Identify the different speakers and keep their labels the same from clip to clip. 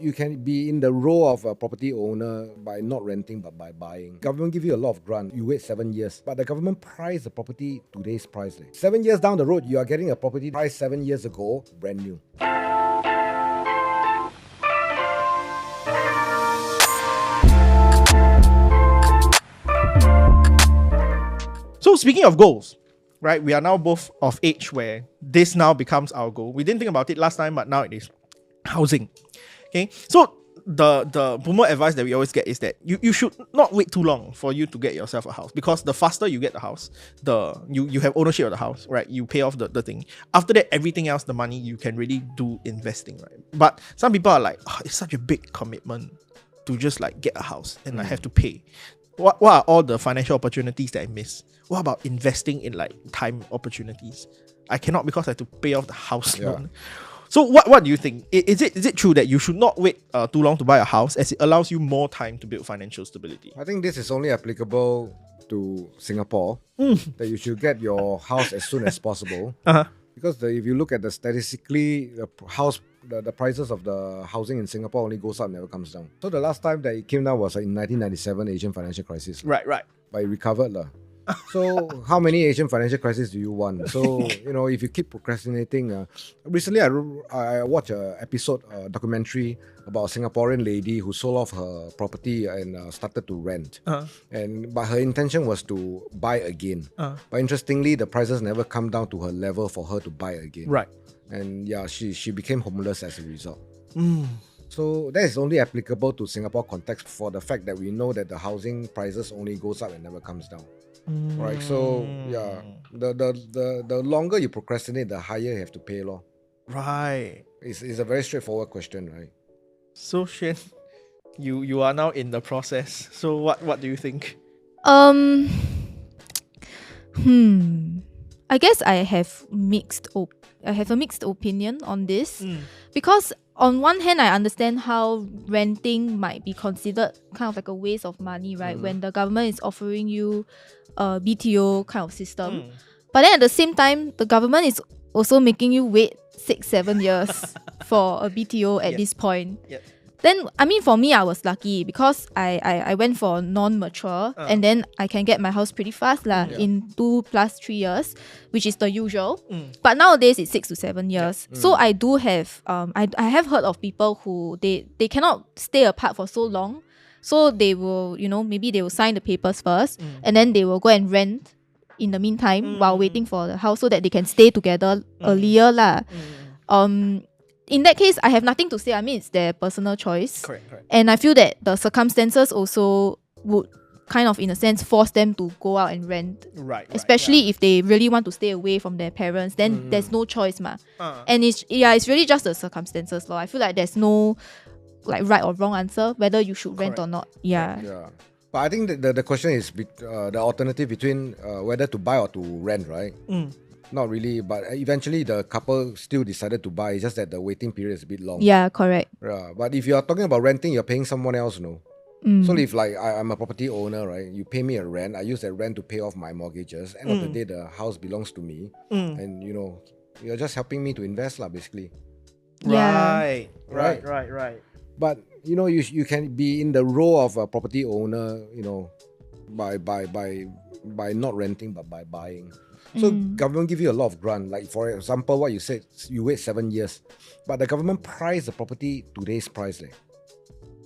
Speaker 1: you can be in the role of a property owner by not renting but by buying. Government give you a lot of grant. You wait 7 years, but the government price the property today's price. 7 years down the road, you are getting a property priced 7 years ago, brand new.
Speaker 2: So speaking of goals, right? We are now both of age where this now becomes our goal. We didn't think about it last time, but now it is housing. Okay, so the boomer advice that we always get is that you should not wait too long for you to get yourself a house, because the faster you get the house, you have ownership of the house, right? You pay off the thing. After that, everything else, the money, you can really do investing, right? But some people are like, it's such a big commitment to just like get a house and I have to pay. What are all the financial opportunities that I miss? What about investing in like time opportunities? I cannot, because I have to pay off the house loan. So what do you think? Is it true that you should not wait too long to buy a house, as it allows you more time to build financial stability?
Speaker 1: I think this is only applicable to Singapore, that you should get your house as soon as possible. Because if you look at the statistically, the prices of the housing in Singapore only goes up, never comes down. So the last time that it came down was in 1997 Asian financial crisis.
Speaker 2: Right.
Speaker 1: But it recovered. So how many Asian financial crises do you want? So, if you keep procrastinating, recently I watched a documentary about a Singaporean lady who sold off her property and started to rent. But her intention was to buy again. But interestingly, the prices never come down to her level for her to buy again.
Speaker 2: Right.
Speaker 1: And she became homeless as a result. So that is only applicable to Singapore context, for the fact that we know that the housing prices only goes up and never comes down. Right, so the longer you procrastinate, the higher you have to pay, lor.
Speaker 2: Right.
Speaker 1: It's a very straightforward question, right?
Speaker 2: So Xuan, you are now in the process. So what do you think?
Speaker 3: I guess I have a mixed opinion on this, because on one hand, I understand how renting might be considered kind of like a waste of money, right? When the government is offering you a BTO kind of system. But then at the same time, the government is also making you wait 6-7 years for a BTO at this point. Then, I mean, for me, I was lucky because I went for non-mature and then I can get my house pretty fast in 2+3 years, which is the usual. But nowadays, it's 6 to 7 years. So I do have, I have heard of people who, they cannot stay apart for so long. So they will, maybe they will sign the papers first and then they will go and rent in the meantime while waiting for the house so that they can stay together earlier. In that case, I have nothing to say. I mean, it's their personal choice.
Speaker 2: Correct.
Speaker 3: And I feel that the circumstances also would kind of, in a sense, force them to go out and rent.
Speaker 2: Right.
Speaker 3: Especially if they really want to stay away from their parents, then there's no choice, And it's really just the circumstances, I feel like there's no right or wrong answer whether you should rent or not. Yeah.
Speaker 1: But I think the question is the alternative between whether to buy or to rent, right? Not really, but eventually the couple still decided to buy. It's just that the waiting period is a bit long.
Speaker 3: Yeah, correct.
Speaker 1: But if you are talking about renting, you're paying someone else, So if I'm a property owner, right? You pay me a rent. I use that rent to pay off my mortgages. End of the day, the house belongs to me, and you're just helping me to invest, basically.
Speaker 2: Right.
Speaker 1: But you can be in the role of a property owner, by not renting but by buying. So government give you a lot of grant. Like for example, what you said, you wait 7 years, but the government price the property today's price.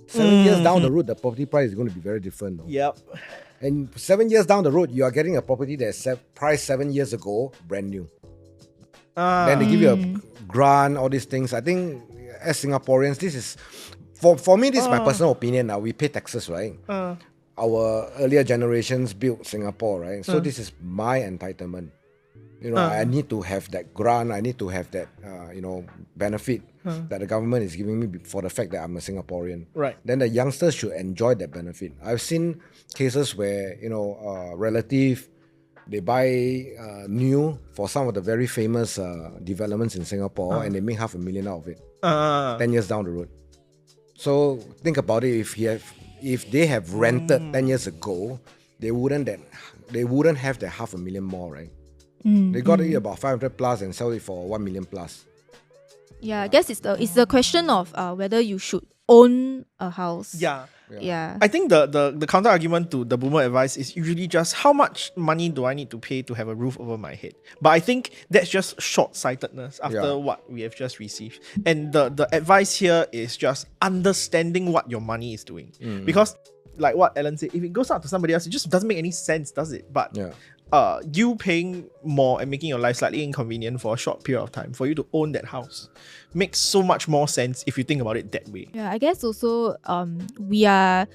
Speaker 1: 7 years down the road, the property price is going to be very different.
Speaker 2: Yep.
Speaker 1: And 7 years down the road, you are getting a property that's priced 7 years ago, brand new. Then they give you a grant, all these things. I think as Singaporeans, this is for me. This is my personal opinion. Now we pay taxes, right? Our earlier generations built Singapore, right? So this is my entitlement. I need to have that grant. I need to have that, benefit that the government is giving me for the fact that I'm a Singaporean.
Speaker 2: Right.
Speaker 1: Then the youngsters should enjoy that benefit. I've seen cases where, relative, they buy new for some of the very famous developments in Singapore and they make $500,000 out of it 10 years down the road. So think about it. If they have rented 10 years ago, they wouldn't have that $500,000 more, right? They got it about 500 plus and sell it for 1 million plus.
Speaker 3: Yeah, I guess it's the question of whether you should own a house.
Speaker 2: Yeah.
Speaker 3: Yeah.
Speaker 2: I think the counter argument to the boomer advice is usually just how much money do I need to pay to have a roof over my head? But I think that's just short-sightedness after what we have just received. And the advice here is just understanding what your money is doing. Because like what Alan said, if it goes out to somebody else, it just doesn't make any sense, does it? But you paying more and making your life slightly inconvenient for a short period of time for you to own that house makes so much more sense if you think about it that way.
Speaker 3: Yeah, I guess also we are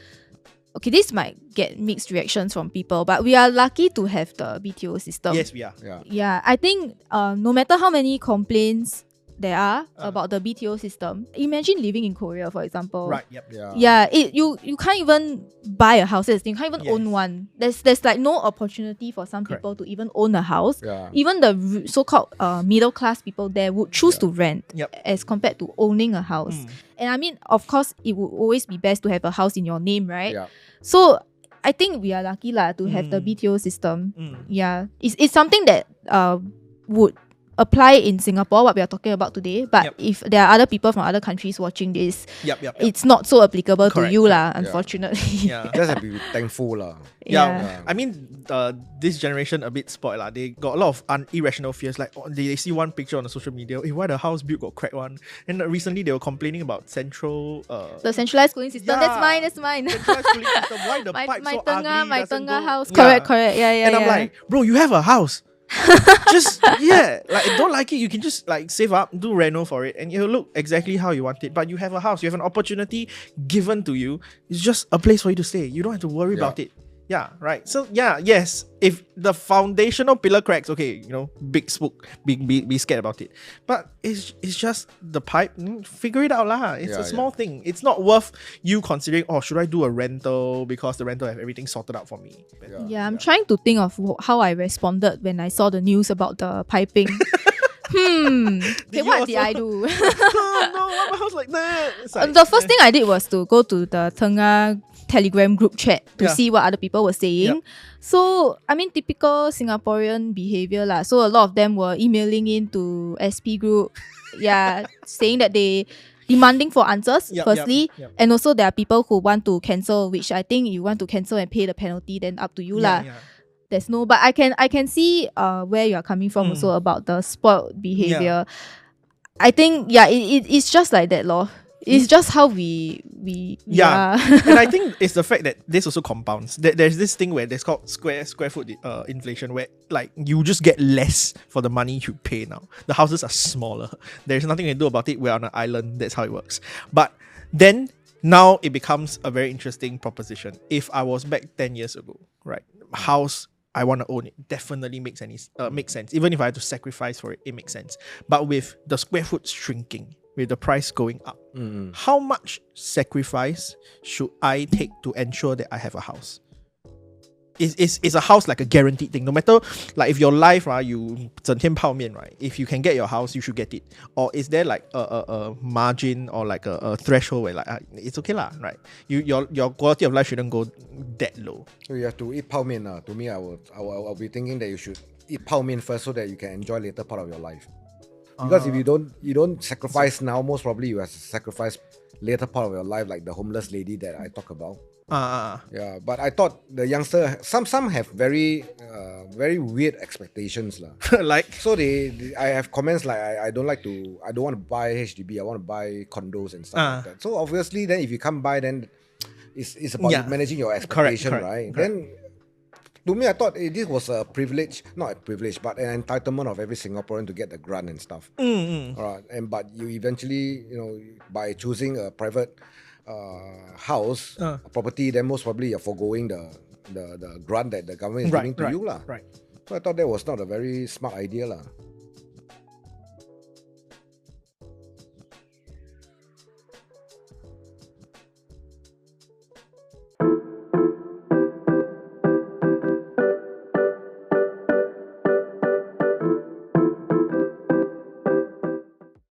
Speaker 3: okay, this might get mixed reactions from people, but we are lucky to have the BTO system.
Speaker 2: Yes, we are.
Speaker 3: Yeah, I think no matter how many complaints there are about the BTO system, imagine living in Korea, for example.
Speaker 2: Right, yep.
Speaker 3: Yeah, you can't even buy a house. You can't even own one. There's like no opportunity for some people to even own a house. Even the so-called middle class people there would choose to rent as compared to owning a house. And I mean, of course, it would always be best to have a house in your name, right? So I think we are lucky to have the BTO system. Yeah, it's something that would apply in Singapore, what we are talking about today. But if there are other people from other countries watching this, it's not so applicable to you, unfortunately.
Speaker 1: Just have to be thankful.
Speaker 2: I mean, this generation a bit spoiled. They got a lot of irrational fears. Like they see one picture on the social media, why the house built got cracked one. And recently they were complaining about central...
Speaker 3: the centralized cooling system. That's mine.
Speaker 2: Centralized cooling system. Why the pipe so ugly?
Speaker 3: My tengah house. Correct. Yeah.
Speaker 2: And I'm like, bro, you have a house. Just don't like it, you can just like save up, do reno for it, and it'll look exactly how you want it. But you have a house, you have an opportunity given to you. It's just a place for you to stay. You don't have to worry about it. Yeah, right. So yes, if the foundational pillar cracks, okay, big spook, be scared about it. But it's just the pipe. Figure it out lah. It's a small thing. It's not worth you considering. Oh, should I do a rental because the rental have everything sorted out for me?
Speaker 3: I'm trying to think of how I responded when I saw the news about the piping. What did I do?
Speaker 2: No, my house like that. Like,
Speaker 3: the first thing I did was to go to the Tengah Telegram group chat to see what other people were saying. So, I mean, typical Singaporean behavior lah. So, a lot of them were emailing into SP group, saying that they demanding for answers, firstly. And also, there are people who want to cancel, which I think you want to cancel and pay the penalty, then up to you lah. There's no, but I can see where you are coming from also about the spoiled behavior. I think it's just like that lor. It's just how we are.
Speaker 2: And I think it's the fact that this also compounds. There's this thing where there's called square foot inflation, where like you just get less for the money you pay now. The houses are smaller. There's nothing you can do about it. We're on an island. That's how it works. But then now it becomes a very interesting proposition. If I was back 10 years ago, right, house, I want to own it, definitely makes sense. Even if I had to sacrifice for it, it makes sense. But with the square foot shrinking, with the price going up, how much sacrifice should I take to ensure that I have a house? Is a house like a guaranteed thing? No matter like if your life, right, you 整天泡面, right? If you can get your house, you should get it. Or is there like a margin or like a threshold where like it's okay lah, right? Your quality of life shouldn't go that low.
Speaker 1: So you have to eat 泡面. To me, I'll be thinking that you should eat 泡面first so that you can enjoy later part of your life. Because if you don't sacrifice now, most probably you have to sacrifice later part of your life, like the homeless lady that I talk about. Yeah, but I thought the youngster, some have very weird expectations lah.
Speaker 2: Like,
Speaker 1: so I have comments like I don't want to buy HDB, I want to buy condos and stuff like that. So obviously then if you can't buy, then it's about managing your expectation,
Speaker 2: correct,
Speaker 1: right?
Speaker 2: Correct.
Speaker 1: Then to me, I thought this was a privilege, not a privilege, but an entitlement of every Singaporean to get the grant and stuff. Alright, but you eventually, by choosing a private house, a property, then most probably you're foregoing the grant that the government is giving to you lah.
Speaker 2: Right.
Speaker 1: So I thought that was not a very smart idea lah.